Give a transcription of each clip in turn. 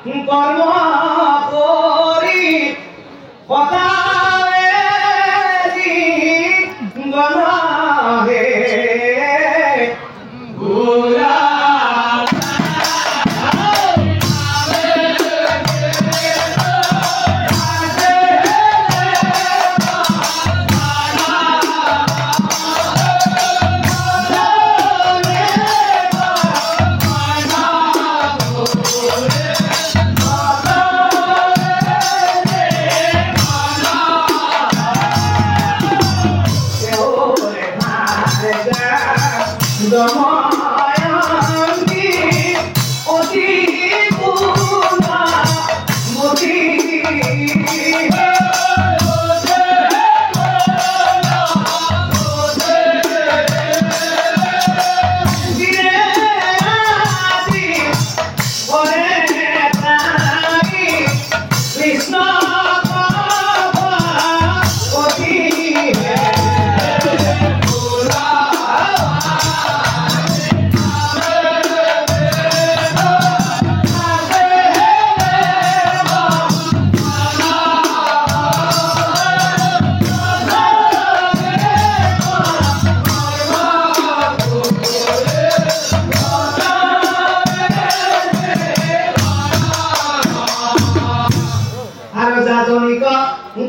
কর্ম করি পতারে গণহে ভুলা দময়ন্তী অতি গুণা মতি কৃষ্ণ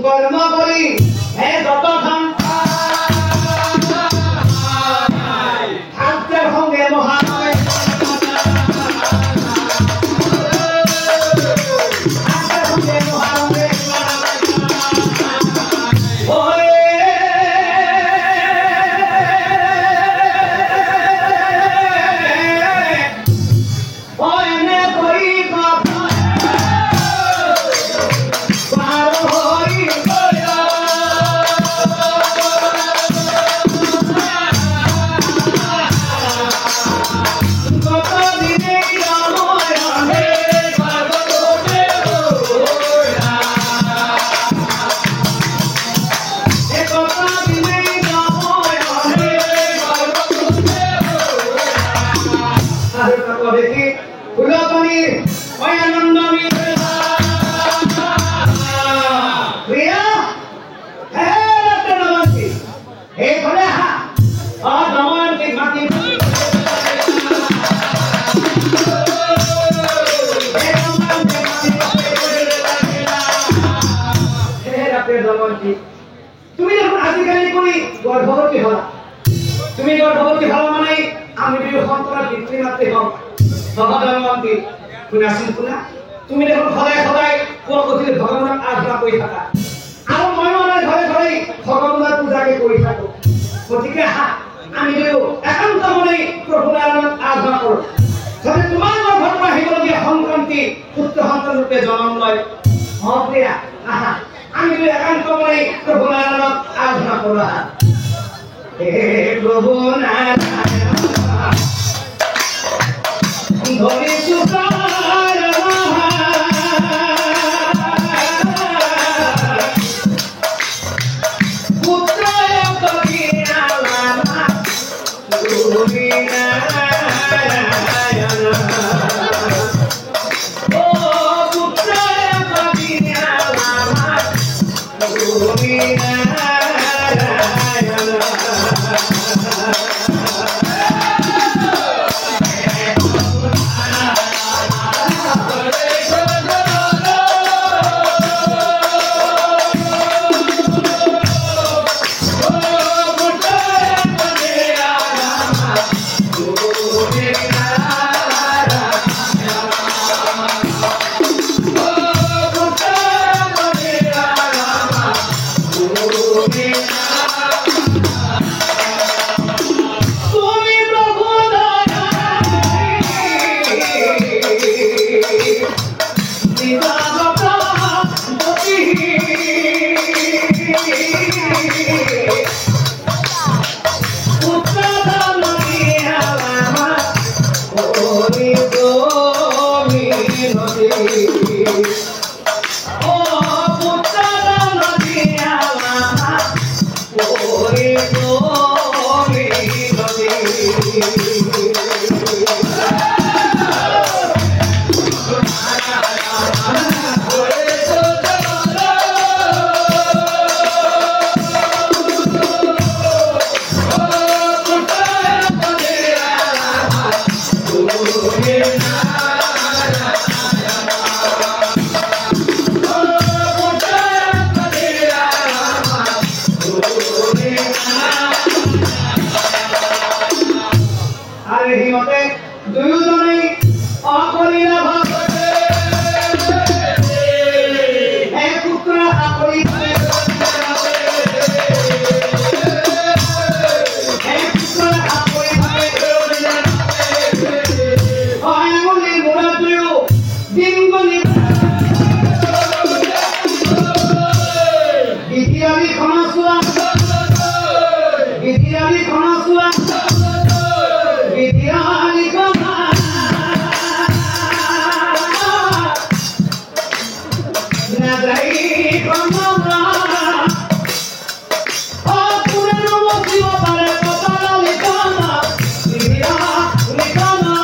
কর্ম করি হে যত খান খাদ্যের সঙ্গে মহানয় তুমি যখন আজিকালি করি গর্ভবতী হলা তুমি গর্ভবতী হলা মানে আমি দুই সন্তান পিতৃমাতৃ হম ভগবানমন্ত্রী তুমি আসেন শুনা তুমি দেখোন সদায় সদায় কোন গতিকে ভগৱানক আৰাধনা কৰি থাকা আৰু মই মানে ঘৰে ঘৰে ভগৱানৰ পূজাকে কৰি থাকো গতিকে আমি দুয়ো একান্ত মনে প্ৰভু নাৰায়ণক আৰাধনা কৰো যদি তোমাৰ ঘৰত আহিবলগীয়া সংক্ৰান্তি পুত্ৰ সন্তান ৰূপে জন্ম লয় প্ৰিয়া আহা আমি দুয়ো একান্ত মনে প্ৰভু নাৰায়ণক আৰাধনা কৰো হে প্ৰভু নাৰায়ণ ধৰিছো করিলা ভাব হে পুত্র আপনি হে পুত্র আপনি হয় মনে মোরা তুই দিন গনি বিধিরানি ক্ষমাসুয়া বিধিরানি ক্ষমাসুয়া বিধিরানি ক্ষমা না যাই ক্ষমা ও পুরে নমস্িব পারে কপাল লিখনা বিধিরানি ক্ষমা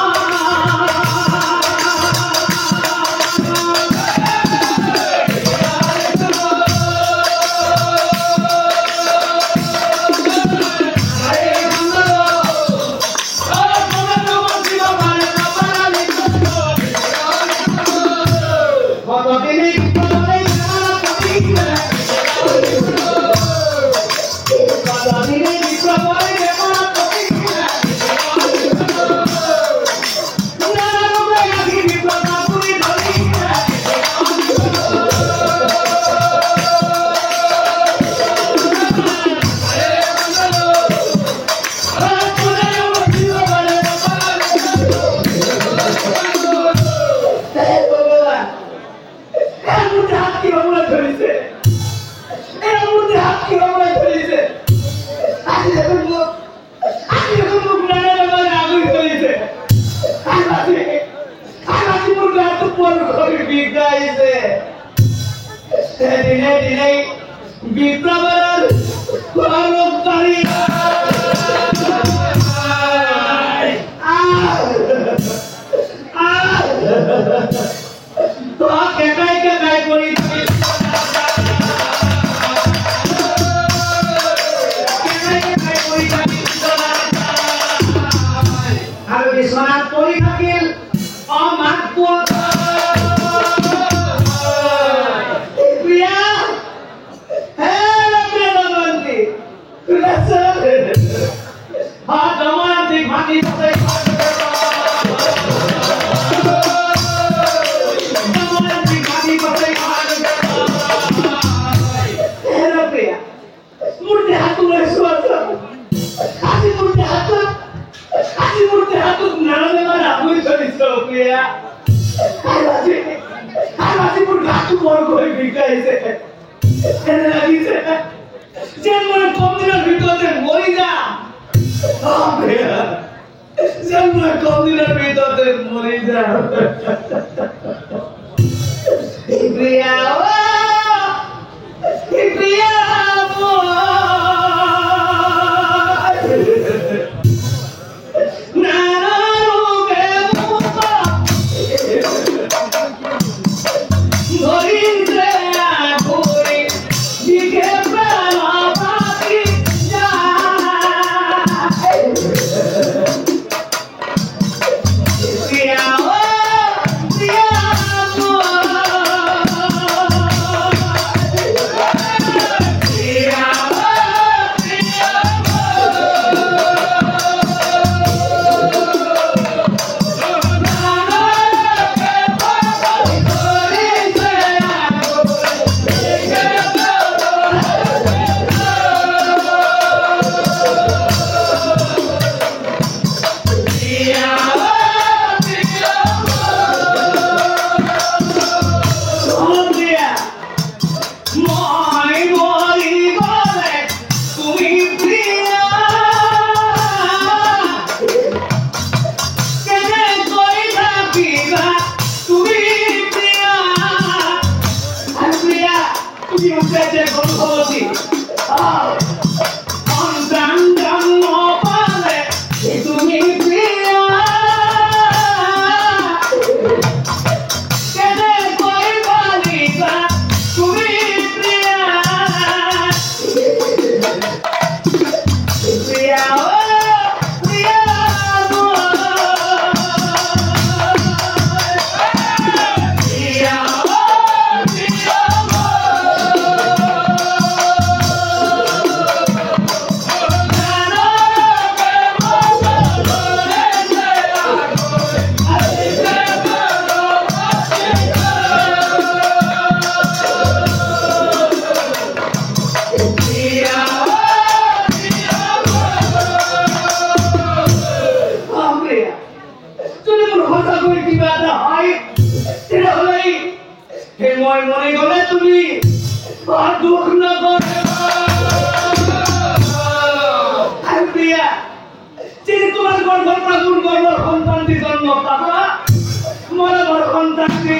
বিপ্লবের কর্মকারী তো কেকাই কেকাই করি আর বিশ্বনাথ পরি থাকিল অমাতপুর Yeah. মনে গলে তুমি আর দুঃখ না করে প্রিয়া যিনি তোমার গর্ভ প্রাচুর গর্ভ সন্তানটি জন্ম পাবা মনে বড় সন্তানটি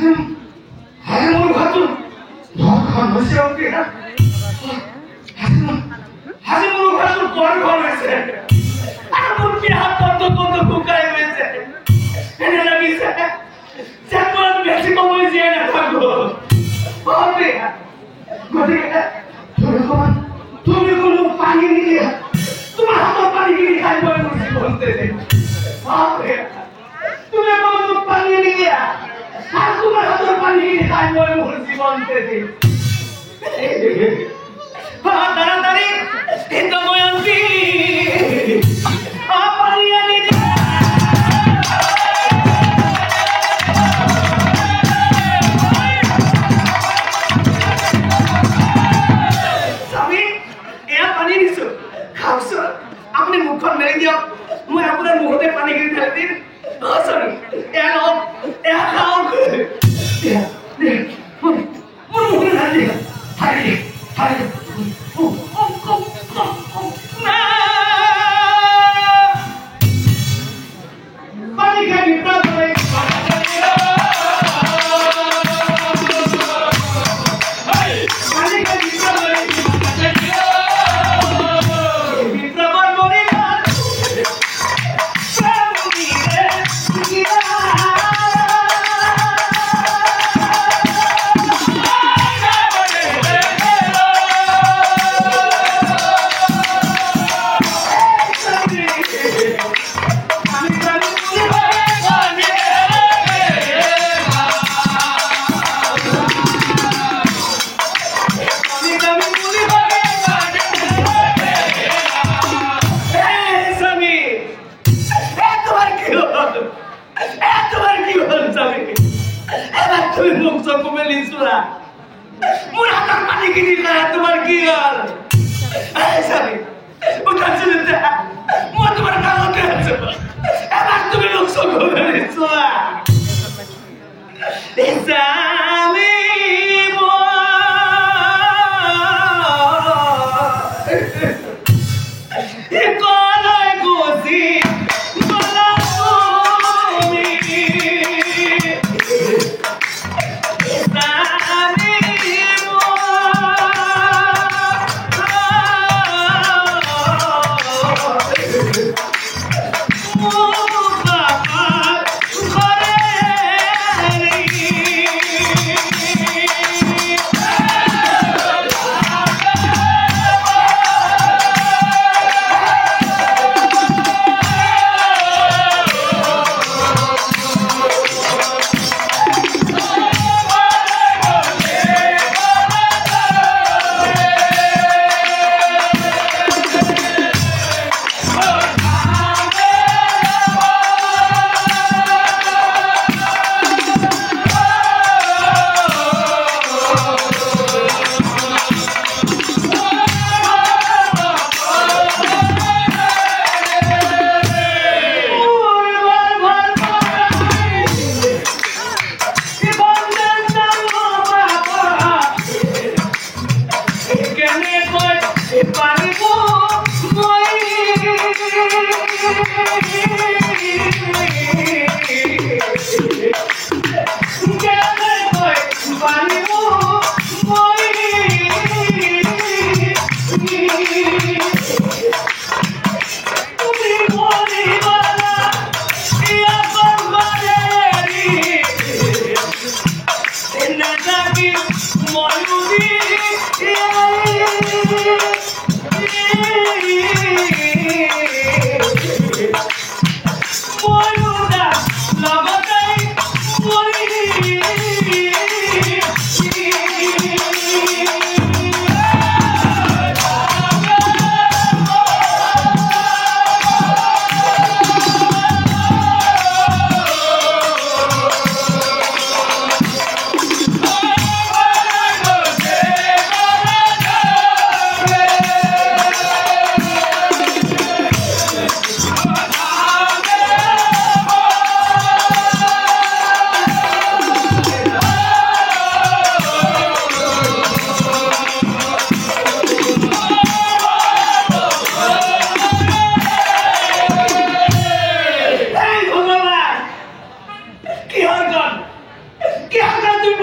হাজেমুল খাতুন দরখান হয়েছে ওকে হাজেমুল খাতুন দরখান হয়েছে আর মোর বিহার কত কত কুকায় হয়েছে এনে লাগিছে যেমন বেশি কমই যে না থাকবো হবে গদিকে তুমি কোনো পানি নিয়ে তোমার হাত পানি কিনে খাইব বলতে হবে তুমি কোনো পানি নিয়ে আর তোমার হাত পানি কিনে খাইব বলতে তাড়াতাড়ি কিন্তু ময়ন্তি পানি আনি আপনি মুখখন মেরে দিয়ক মই আপোনাৰ মুখতে পানী গিৰি ঢালি দিম সৰি মোৰ মুখতে ঢালি দিয়ক পানী খাই বিপ্লৱ কৰে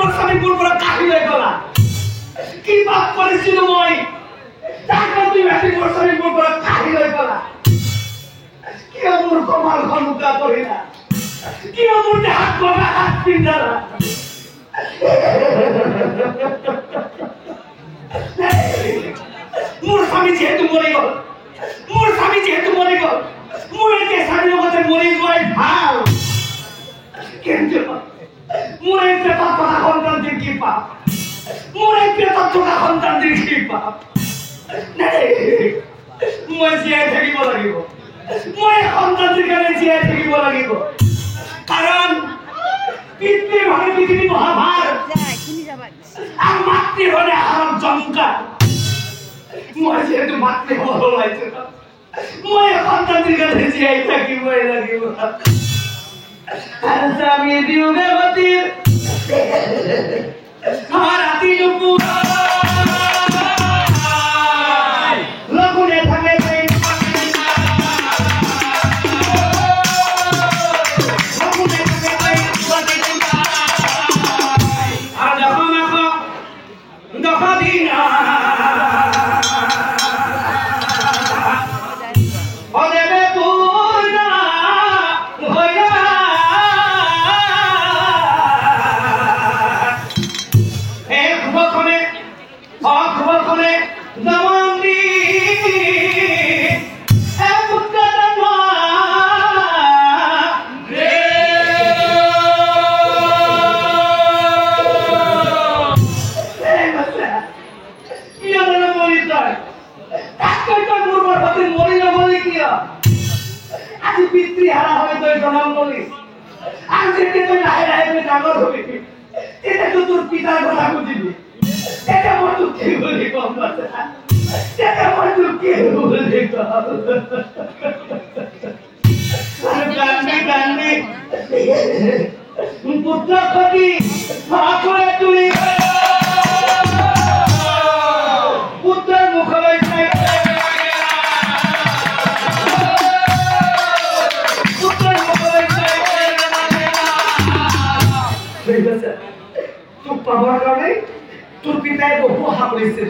মোর স্বামী পুরপুরা কাহি হয়ে গলা কি পাপ করেছিল মই তাকে তুই বেশি মোর স্বামী পুরপুরা কাহি হয়ে গলা কি মোর কমাল ঘনুকা করি না কি মোর হাত করা হাত পিন্দারা মোর স্বামী যেহেতু মরে গেল মোরে যে স্বামীর মধ্যে মরে যাই ভাল কিন্তু মোরে পেটা কথা সন্তানদের কি পাপ মোরে পেটা থকা সন্তানদের কি পাপ মই জীয়াই থাকিব লাগিব মই সন্তানদের কাৰণে জীয়াই থাকিব লাগিব কাৰণ পিতৃ ভাবে পৃথিৱী মহাভাৰ আৰু মাতৃ হলে আহাৰম জংকাৰ মই যেহেতু মাতৃ হব ওলাইছো মই সন্তানদের কাছে জীয়াই থাকিবই লাগিব আমি দিওগে গতির আমার আতি দুপুর লগুনে থাকে আর যখন দফা দিন পিতৃহারা হবে তুই জনম বলি আর যেতে তুই লাহে লাহে তুই ডাঙর হবি এটা তো তোর পিতার কথা বুঝিবি এটা মোর দুঃখী বলি কম এটা মোর দুঃখী বলি কান্দি পুত্র কবি করে তুই পুত্রের মুখ পাবৰ কাৰণে তোৰ পিতাই বহু আশা কৰিছিল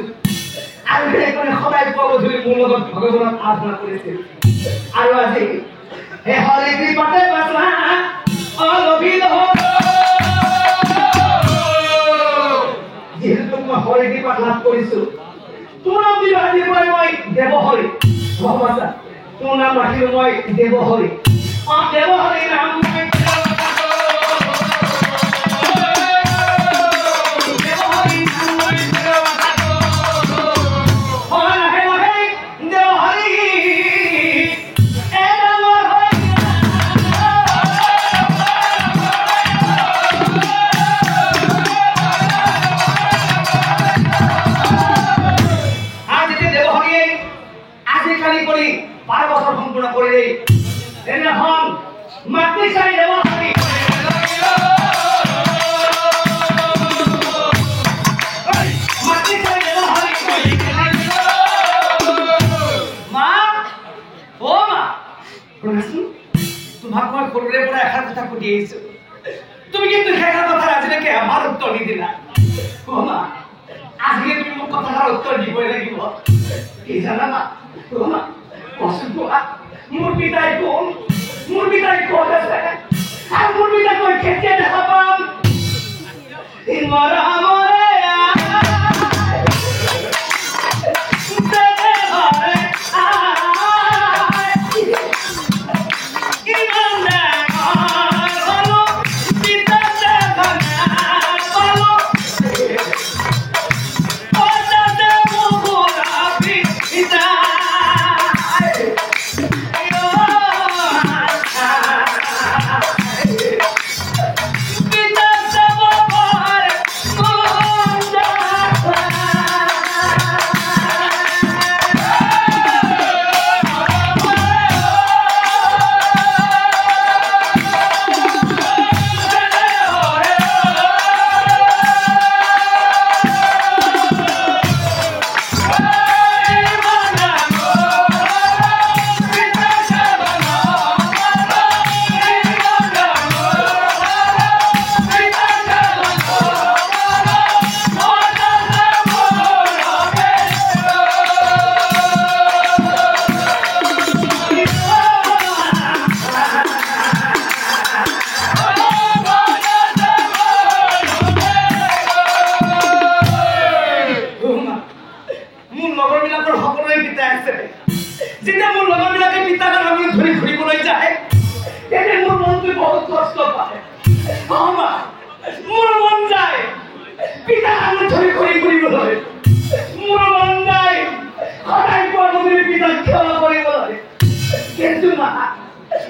আৰু সেইকাৰণে সদায় পাব ধৰি মোৰ লগত ভগৱানক আৰাধনা কৰিছিল আৰু আজি হে হৰি কৃপাতে বাচা অলভিল যিহেতু মই হৰি কৃপা লাভ কৰিছো তোৰ নাম দিলো আজি মই দেৱহৰি ভগৱান তোৰ নাম ৰাখিলো মই দেৱহৰি দেৱহৰি নাম তুমি কিন্তু হেরা কথা আজিলৈকে আমার উত্তর নিদিলা মা আজকে তুমি মোক কথার উত্তর দিবই লাগিব কি জানা না মা অসুখা মোর পিতাই কোন আছে আর মোর পিতাই কই কেটে দেখা পাম ইমরা মরে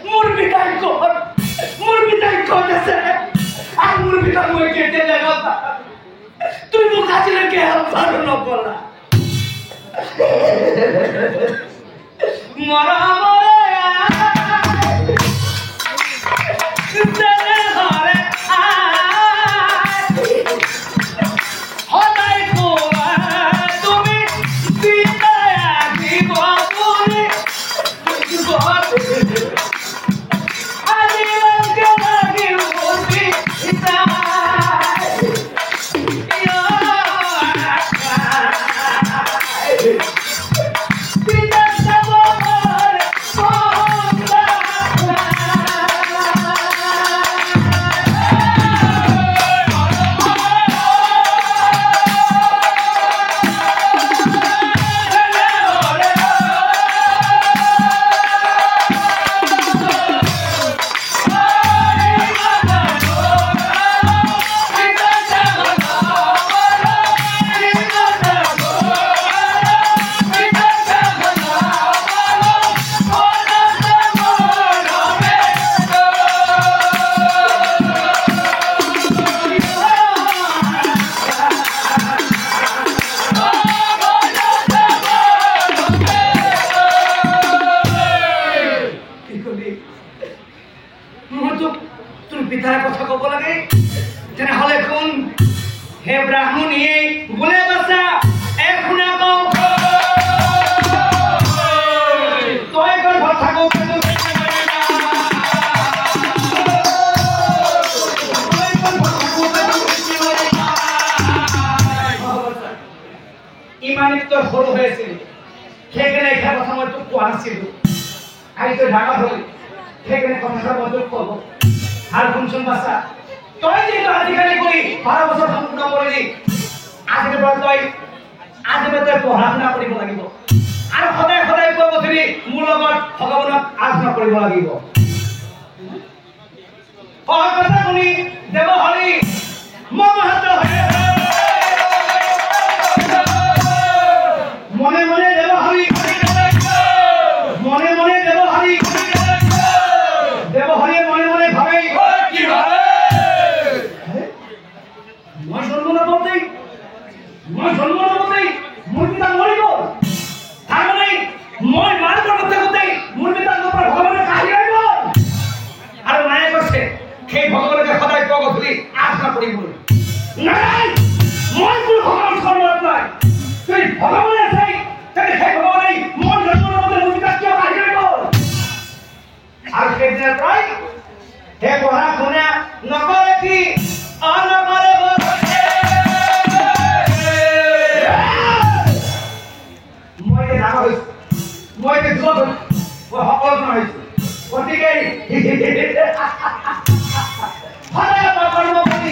মোৰ বিদায় কৰ আছে আৰ মোৰ বিদায় মই কেটে লাগা তুই মোক আজিলৈকে আৰু নকলা পিতাৰ কথা কব লাগে তেনেহলে কোন হে ব্ৰাহ্মণী বলে বাসা এক শুনা কও তই গৰ্ভ থাকো ইমানিত সৰু হয়েছিল সেইকাৰণে এই কথা মই তোক কোৱা নাছিলো আই তই ডাঙৰ হলি সেইকাৰণে কথাটা মই তোক কব আর শুনছুন বাসা তই যেহেতু আজিকালি করি 12 বছর সম্পূর্ণ করিলি আজিৰ পৰা তই পঢ়া-শুনা কৰিব লাগিব আৰু সদায় সদায় কৈ বছৰি মোৰ লগত ভগৱানক আৰাধনা কৰিব লাগিব কথা শুনি দেৱ হৰি মহাত মনে মনে দেৱ হৰি মনে মনে দেৱ হৰি দেৱ হৰিয়ে মনে মনে ভাবে কি ভাবে মই জন্ম নাপাওঁতেই মোৰ পিতা মৰি গ'ল তাৰমানে মই মাৰ গৰ্ভত থাকোঁতেই মোৰ পিতাৰ পৰা ভগৱানে কাঢ়ি লৈ গ'ল আৰু মায়ে কৈছে সেই ভগৱানকে সদায় কৈ গধূলি আৰাধনা কৰিবলৈ নাই মই কোনো ভগৱান সন্মত নাই তুই ভগৱানে আছে তেনে সেই ভগৱানে মই জন্ম নাপাওঁতে মোৰ পিতাক কিয় কাঢ়ি লৈ গ'ল আৰু সেইদিনাৰ পৰাই হে পঢ়া-শুনা নকৰে কি নকৰে মই ডাঙৰ হৈছো মই যুৱক হৈছো মই সকলো নহৈছো গতিকে সদায় কৰ্ম কৰি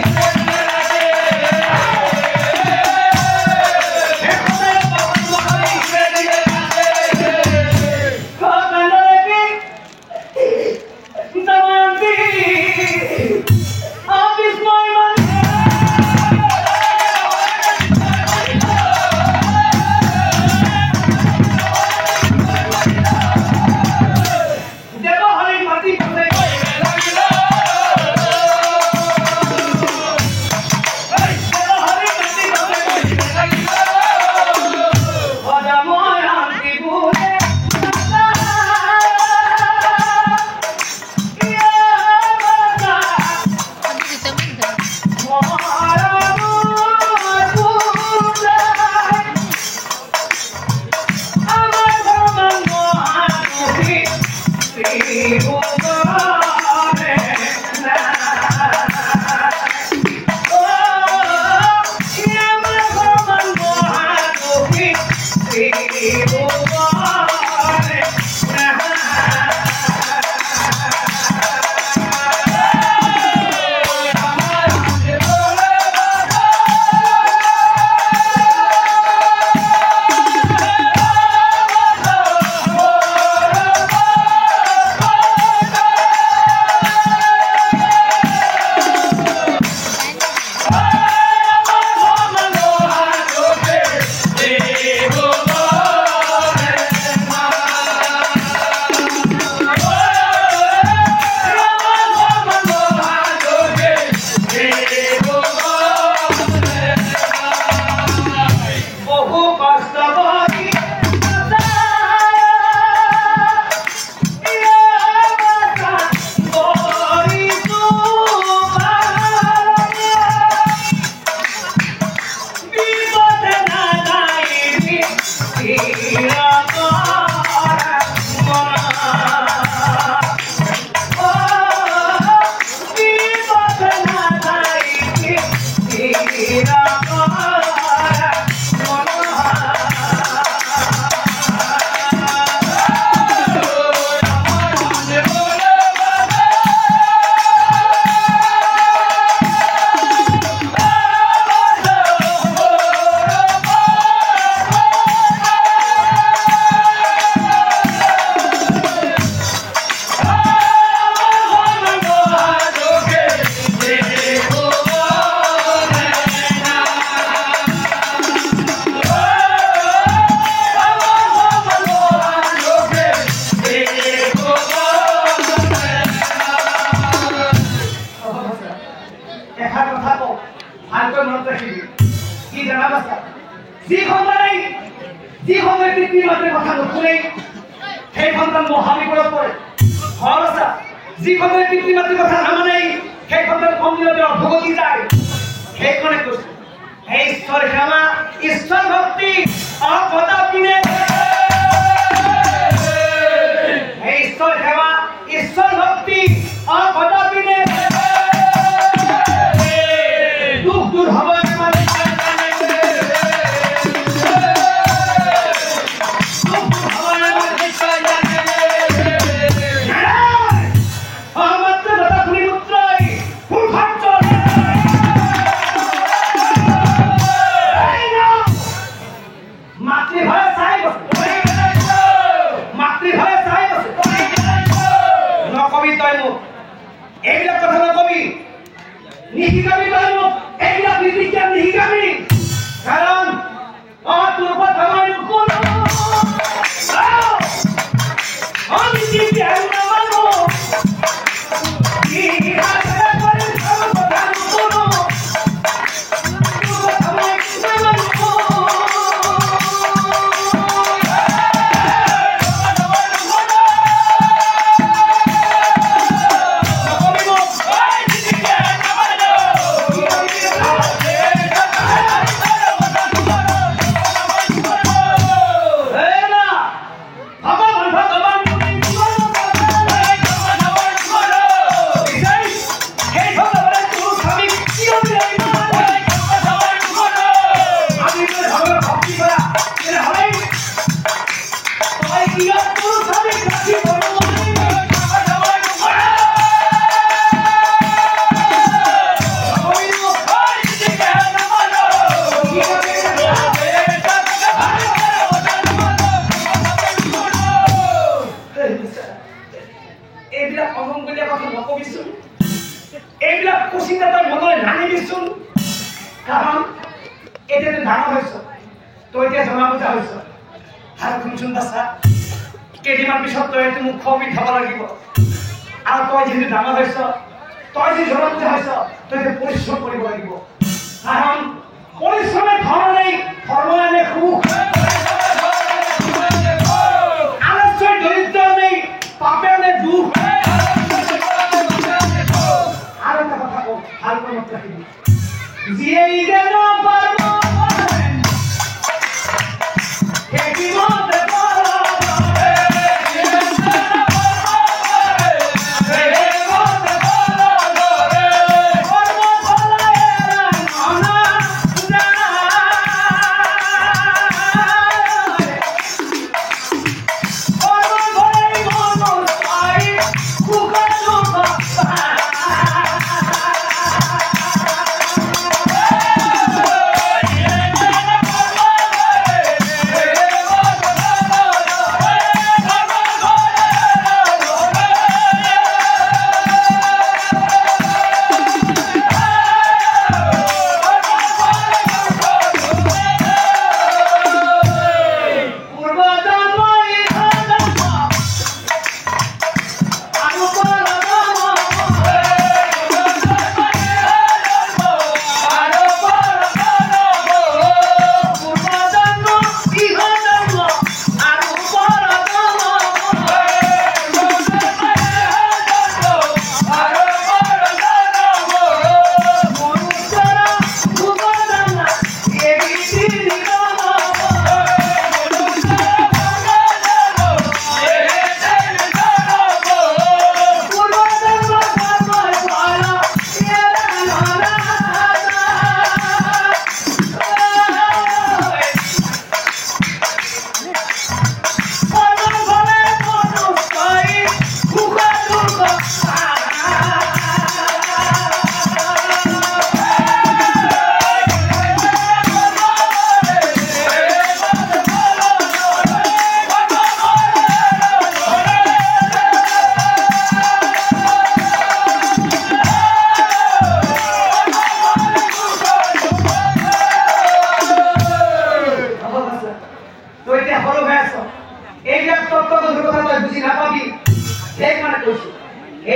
Mama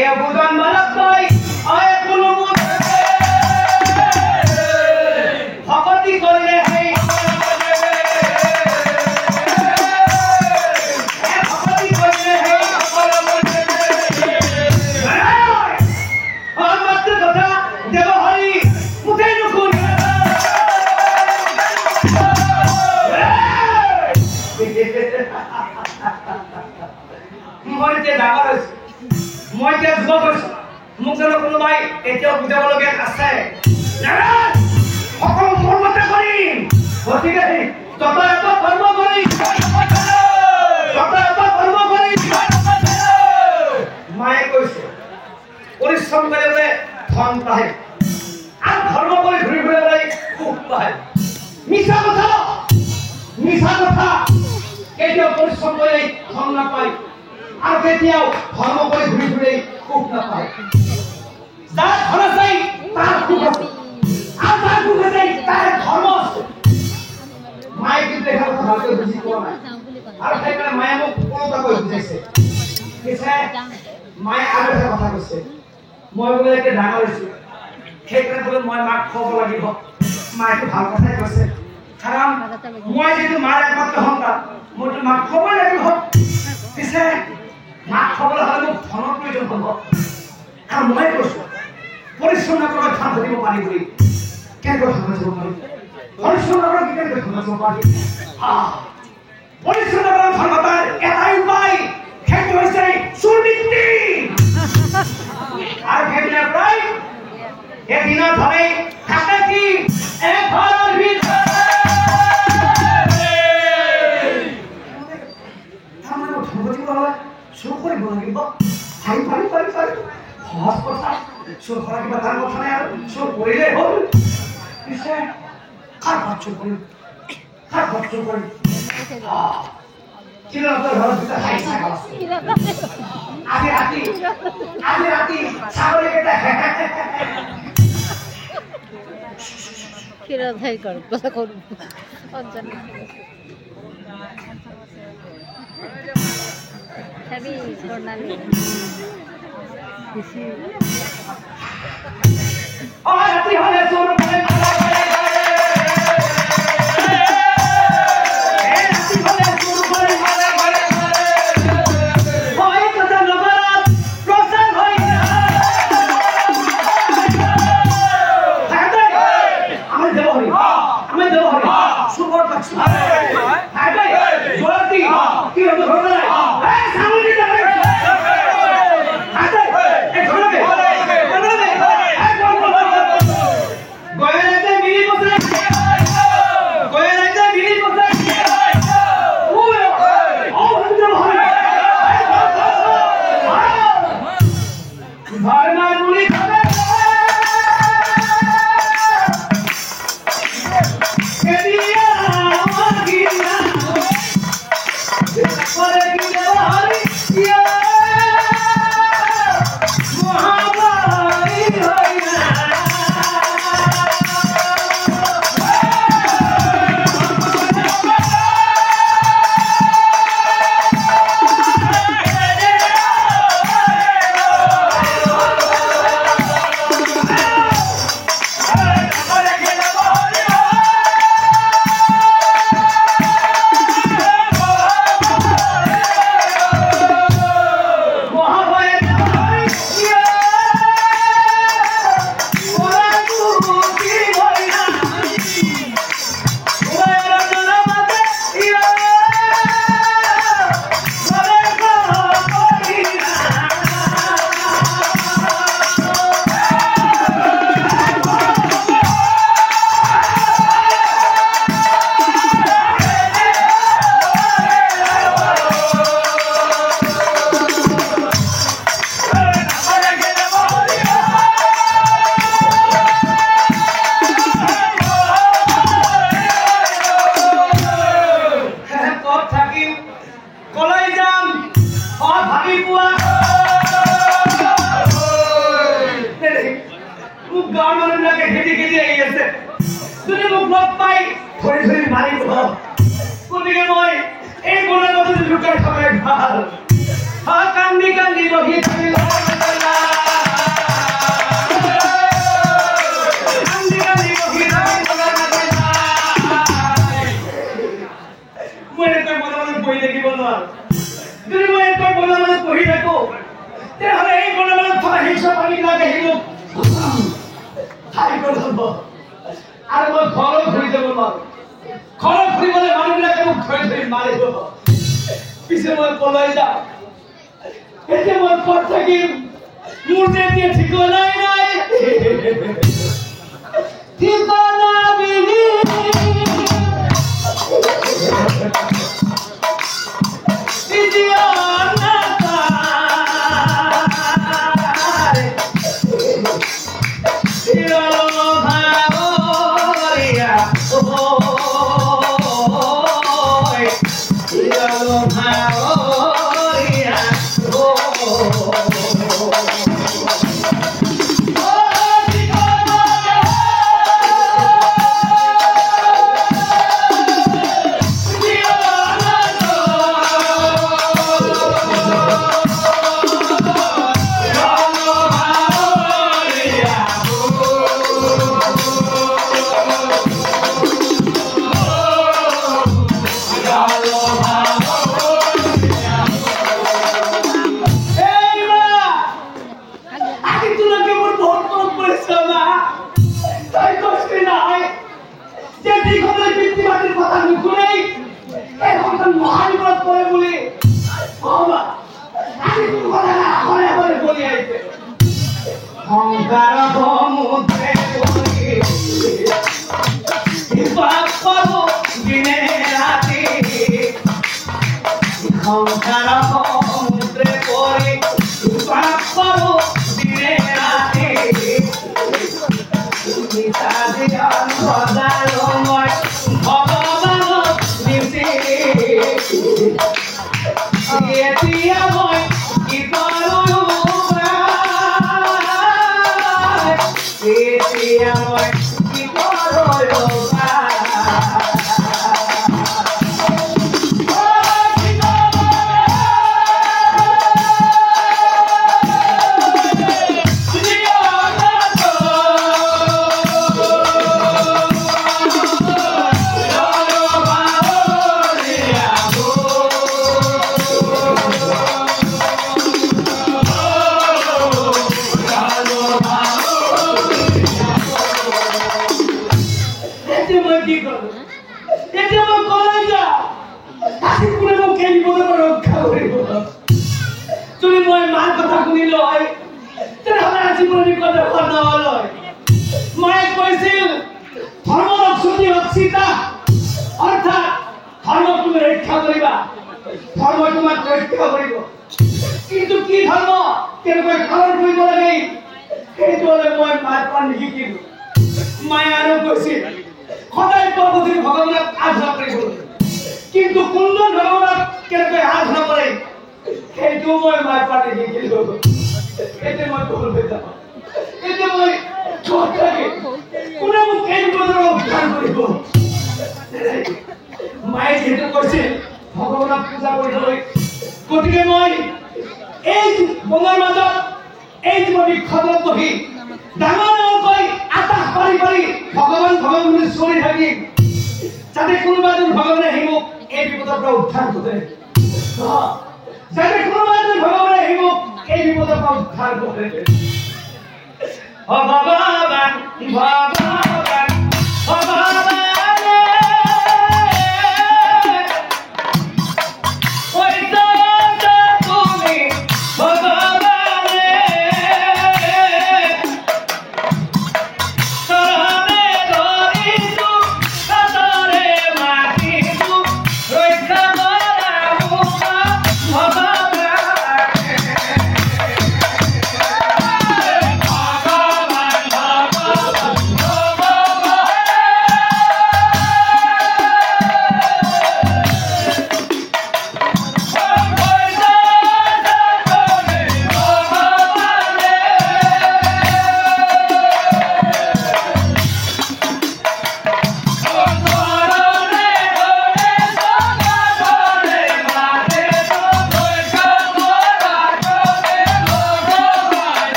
হে বুজন বালক তই অয় কোনো ভকতি কৰিলে হে ভকতি কৰিলে হে মাত্ৰ কথা দেৱ হৰি মুখে নুশুন মই যে ডাঙৰ হৈছো মই যে যুৱক হৈছো মোক যেন কোনোবাই এতিয়াও বুজাবলগীয়া আছে সকলো মোৰ মতে কৰিম গতিকে যথাযথ কৰ্ম কৰি মায়ে কৈছে পৰিশ্ৰম কৰিলে ধন পায় আৰু ধৰ্ম কৰি ঘূৰি ফুৰিবলৈ সুখ পায় মিছা কথা কেতিয়াও পৰিশ্ৰম কৰি ধন নাপায় আৰু কেতিয়াও ধৰ্ম কৰি ঘূৰি ফুৰি সুখ নাপায় যাৰ ধন আছে তাৰ সুখ আছে আৰু যাৰ সুখ আছে তাৰ ধৰ্ম আছে মায়ে কিন্তু দেখা কথা ভালকৈ বুজি পোৱা নাই আৰু সেইকাৰণে মায়ে মোক কোনোটাকৈ বুজাইছে পিছে মায়ে আৰু এটা কথা কৈছে মই বোলে এতিয়া ডাঙৰ হৈছো সেইকাৰণে বোলে মই মাক খুৱাব লাগিব মায়েতো ভাল কথাই কৈছে কাৰণ মই যিটো মাৰ একমাত্ৰ সন্তান মইতো মাক খুৱাবই লাগিব পিছে মাক খুৱাবলৈ হ'লে মোক ধনৰ প্ৰয়োজন হ'ব আৰু মই কৈছো পৰিশ্ৰম নকৰাকৈ ধন ঘটিব পাৰি বুলি কেনেকৈ ধন ঘটিব পাৰি পৰিশ্ৰম নকৰাকৈ কেনেকৈ ধন ঘটিব পাৰি পৰিশ্ৰম নকৰাকৈ ধন ঘটাৰ এটাই উপায় সেইটো হৈছে চুৰবৃত্তি আৰু সেইদিনা প্ৰায় সেইদিনা ধৰে থাকে কি এঘৰৰ ভিতৰত চুৰ কৰিব লাগিব পাৰি সহজ কথা চুৰ কৰা কিবা তাৰ কথা নাই আৰু চুৰ কৰিলেই হ'ল পিছে কাৰ ঘৰত চুৰ কৰিম ঘৰত আজি ৰাতি ছাগলীকেইটা ক্ষীৰোধাই কৰো কথা কৰব অঞ্চনা সবই স্বৰ্ণালী বেশি ৰাত্ৰি হলে চোৰ কৰে কান্দি বহি নোৱাৰো যদি মই একবাৰ বনামানত পঢ়ি থাকো তেতিয়াহ'লে এই বনামানত থকা হিংসা পানীবিলাক আহি মোক খাই পেলাব আৰু মই ঘৰত ঘূৰি যাব নোৱাৰো ঘৰত ঘূৰিবলৈ মানুহবিলাকে মোক ধৰি ধৰি মাৰিব পিছে মই পলাই যাওঁ এতিয়া মই ক'ত থাকিম মোৰ যে এতিয়া ঠিকনাই নাই ঠিকনা বিহীন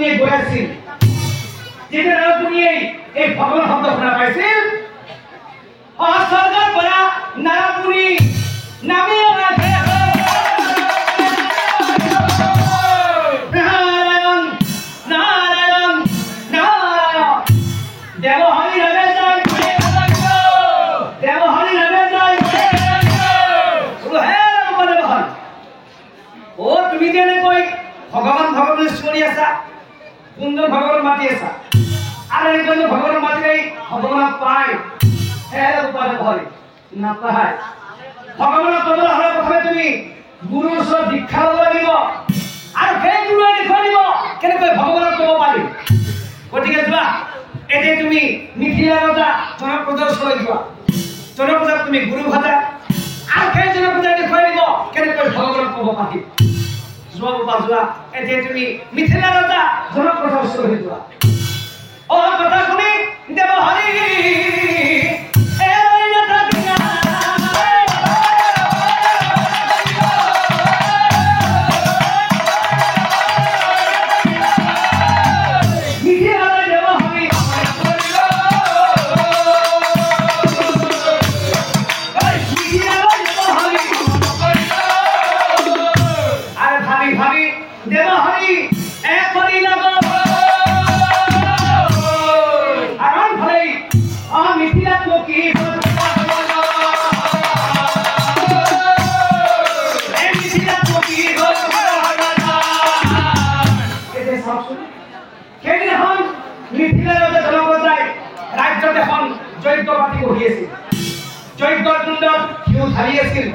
নাৰাপুনিয়ে গৈ আছিল যেতিয়া নাৰাপুনিয়ে এই ভগৱান শব্দ শুনা পাইছিল স্বৰ্গৰ পৰা নাৰাপুনি নামি আহে নাৰায়ণ নাৰায়ণ নাৰায়ণ দেৱহৰি ৰবে যায় দেৱহৰি ৰবে যায় ও তুমি যে এনেকৈ ভগৱান ভগৱান চিঞৰি আছা সুন্দৰ ভগৱান মাতি আছা আৰু এনেকৈ ভগৱান মাতিলেই ভগৱানক পায় সেয়াই উপায় হয় নাপায় ভগৱানক ক'বলৈ হ'লে প্ৰথমে তুমি গুৰুৰ ওচৰত দীক্ষা ল'ব লাগিব আৰু সেই গুৰুৱে দেখুৱাই দিব কেনেকৈ ভগৱানক ক'ব পাৰি গতিকে যোৱা এতিয়া তুমি মিথিলা ৰজা জনপ্ৰজাৰ ওচৰলৈ যোৱা জনপ্ৰজাক তুমি গুৰু ভাজা আৰু সেই জনপ্ৰজাই দেখুৱাই দিব কেনেকৈ ভগৱানক ক'ব পাৰি যোৱা বাবা যোৱা এতিয়া তুমি মিথিলা ৰজা জনপ্ৰজাৰ ওচৰলৈ যোৱা অ কথা শুনি দেৱহৰি যজ্ঞৰ কুণ্ডত ঘিউ ঢালি আছিল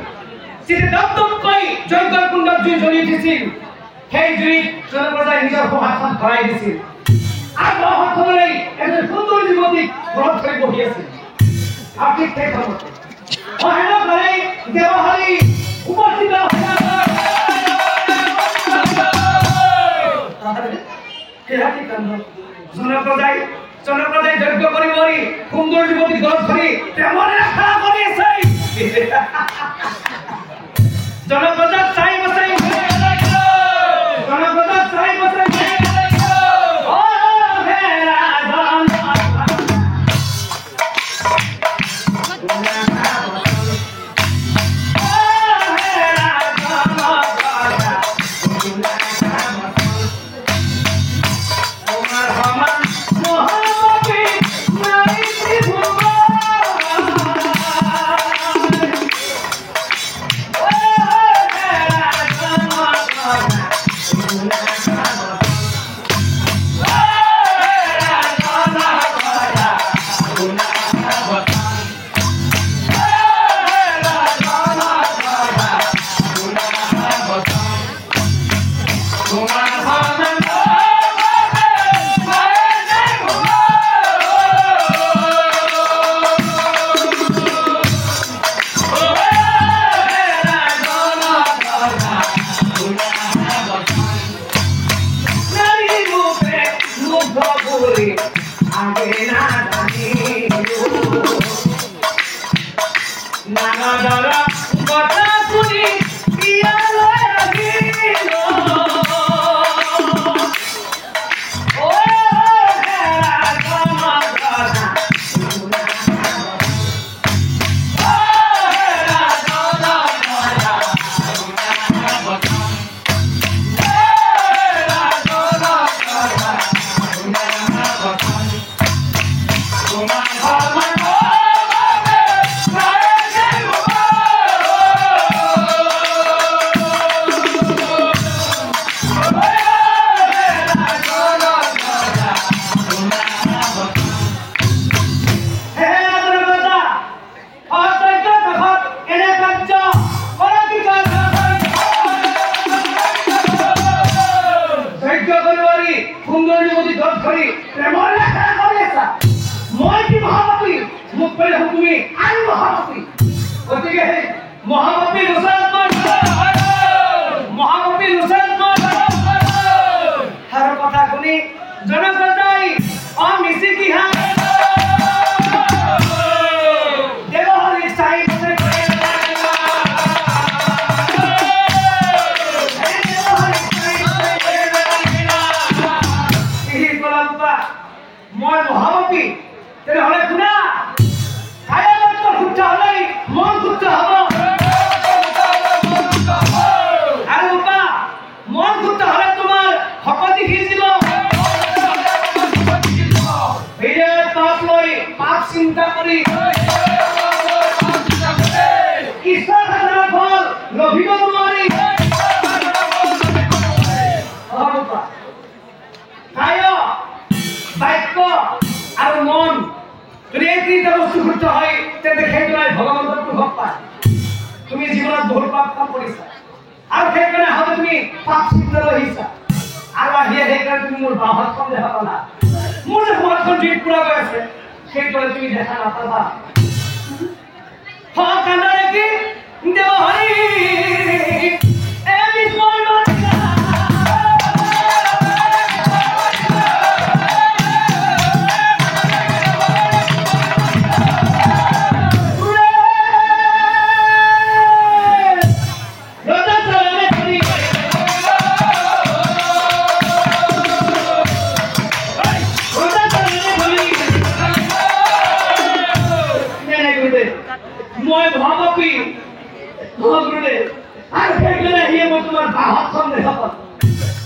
যেতিয়া দপদপকৈ যজ্ঞৰ কুণ্ডত জুই জ্বলি উঠিছিল সেই জুইত জনপ্ৰজাই নিজৰ হাতখন ভৰাই দিছিল আৰু হাতখনেৰে এজন সুন্দৰ যুৱতীক ঘৰত থৈ বহি আছিল আৰু ঠিক সেই সময়তে এনেদৰে দেৱহৰি উপস্থিত জনপ্ৰজাই যজ্ঞ কৰি মৰি সুন্দৰ যুৱতী ঘৰত ধৰি প্ৰেমৰে খেলা কৰি আছে জনপ্ৰজাক চাই বচাই জনপ্ৰজাক চাই বচাই মই মহাপাপী তেনেহ'লে শুনা কায়া মাত্ৰ শুদ্ধ হ'লেই মন শুদ্ধ হ'ব আৰু ৰূপা মন শুদ্ধ হ'লে তোমাৰ শকতি সিজিব বিৰাট পাপ লৈ পাপ চিন্তা কৰি ঈশ্বৰ সাধনাৰ ফল লভিব নোৱাৰি কায় বাক্য আৰু মন যদি এই তিনিটা বস্তু শুদ্ধ হয় তেন্তে সেইজনাই ভগৱন্তৰ প্ৰভাৱ পায় তুমি জীৱনত বহুত পাপ কাম কৰিছা আৰু সেইকাৰণে হয়তো তুমি পাপ চিন্তা লৈ আহিছা আৰু আহিয়ে সেইকাৰণে তুমি মোৰ বাওঁ হাতখন দেখা পালা মোৰ যে হাতখন যি পুৰা গৈ আছে সেইদৰে তুমি দেখা নাপাবা কান্দৰে কি দেৱ হৰি মই মহাপাপী মহাগুৰুদেৱ আৰু সেইকাৰণে আহিয়ে মই তোমাৰ বাহঁতখন দেখা পালো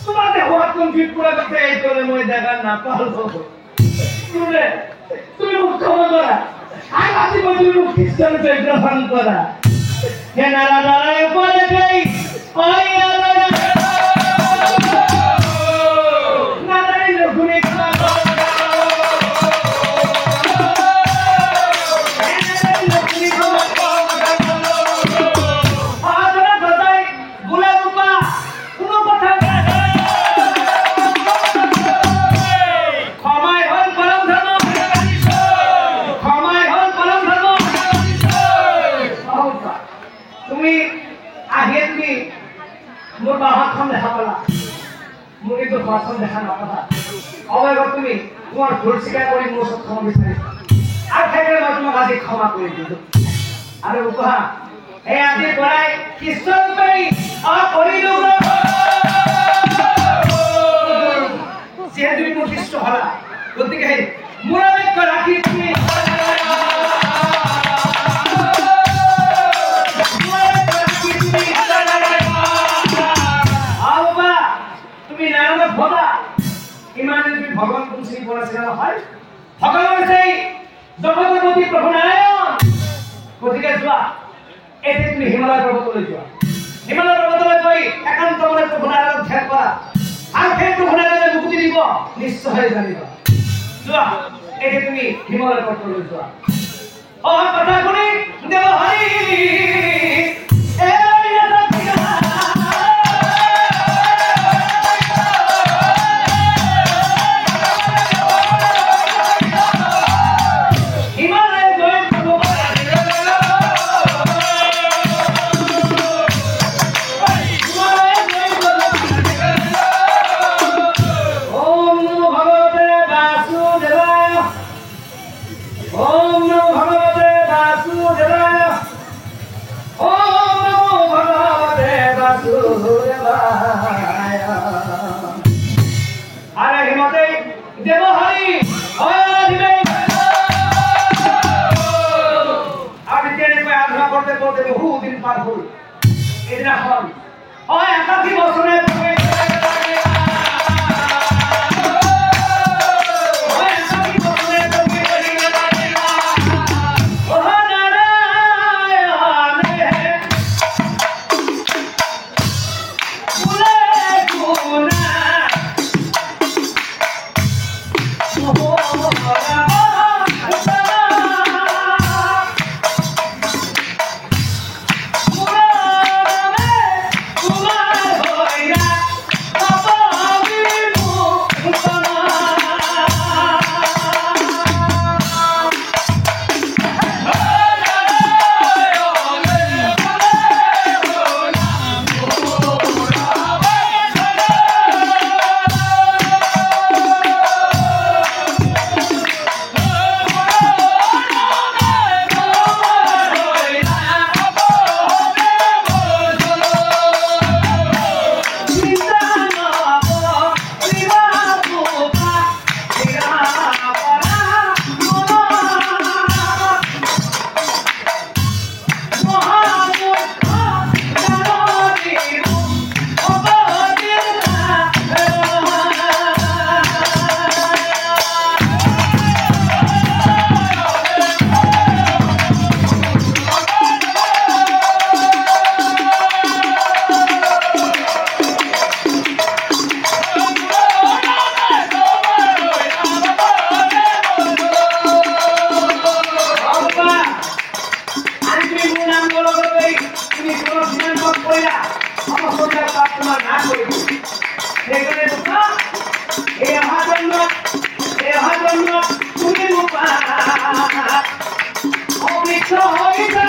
তোমাৰ যে হাতখন ঠিক পুৰা গৈছে এইদৰে মই দেখা নাপালো গুৰুদেৱ তুমি মোক ক্ষমা কৰা আৰু আজি মই তুমি মোক খ্ৰীষ্টান গ্ৰহণ কৰা হে নাৰায়ণ উপদেশে নাৰায়ণ লঘুনে মোৰ বাহঁতখন দেখা পালা মোৰ কিন্তু ঘৰখন দেখা নাপালা অৱশেষত তুমি তোমাৰ ভুল স্বীকাৰ কৰি মোৰ ওচৰত ক্ষমা বিচাৰিছা আৰু সেইকাৰণে মই তোমাক আজি ক্ষমা কৰি দিলোঁ আৰু উপহাৰ এই আজিৰ পৰাই কৃষ্ণৰূপে কৰিলোঁ যিহেতু তুমি মোৰ কৃষ্ণ হলা গতিকে মোৰ আবেগ ৰাখি তুমি ইমানে তুমি ভগৱান কোন চিনি পোৱা নাছিলা নহয় ভগৱান সেই জগতপতি প্ৰভু নাৰায়ণ গতিকে যোৱা এতিয়া তুমি হিমালয় পৰ্বতলৈ যোৱা হিমালয় পৰ্বতলৈ গৈ একান্ত মনে প্ৰভু নাৰায়ণক ধ্যান কৰা আৰু সেই প্ৰভু নাৰায়ণে মুক্তি দিব নিশ্চয় জানিবা যোৱা এতিয়া তুমি হিমালয় পৰ্বতলৈ যোৱা কথা শুনি দেৱ হৰি সেইকাৰণে ৰূপা এই অহা জন্মত তুমি ৰূপা অমৃত হৈ যা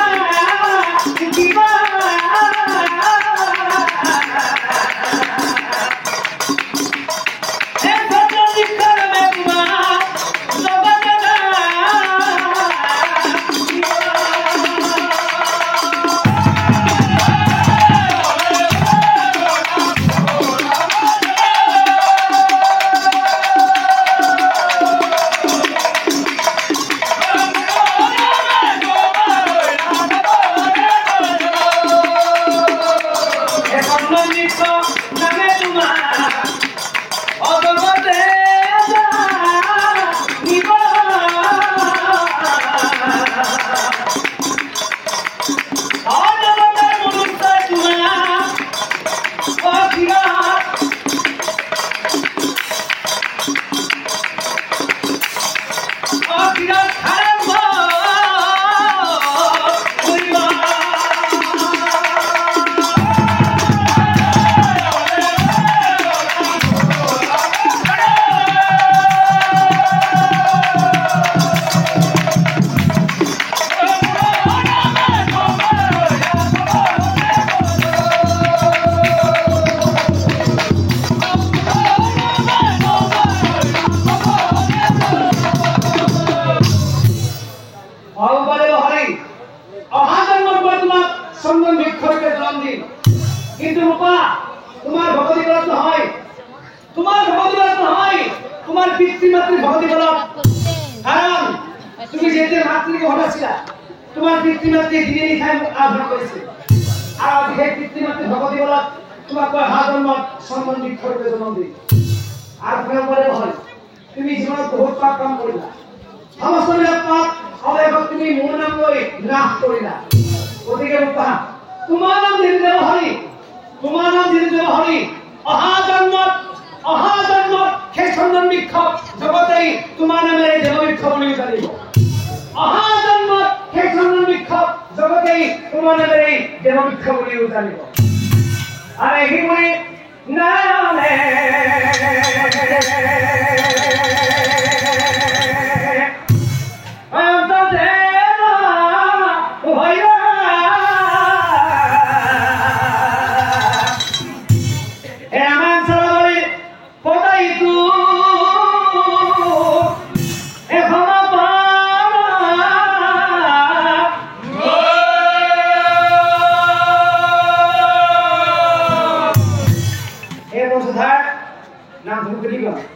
কিবা কিন্তু রূপা তোমার ভগবতী বলা নহয় তোমার পিতৃমাতৃ ভগবতী বলা কারণ তুমি যেতে মাতৃকে হঠাছিলা তোমার পিতৃমাতৃ দিনে লিখাই আগ্রহ করেছে আর সেই পিতৃমাতৃ ভগবতী বলা তোমাক অহা জন্মত সম্মান বৃক্ষরূপে জন্ম দিই আর পরে হয় তুমি জীবনত বহুত পাপ কাম কৰিলা সমস্ত বিলাক পাপ অবয়ব তুমি মোৰ নাম লৈ নাশ কৰিলা গতিকে ৰূপা তোমাৰ নাম দিন দেব হৰি অহা জন্মত সেই চন্দন বৃক্ষ জগতেই তোমাৰ নামেৰে দেৱ বৃক্ষ বুলি জানিব অহা জন্মত সেই চন্দন বৃক্ষ জগতেই তোমাৰ নামেৰে দেৱ বৃক্ষ বুলি জানিব আৰু এই বুলি নামে নাম ধৰে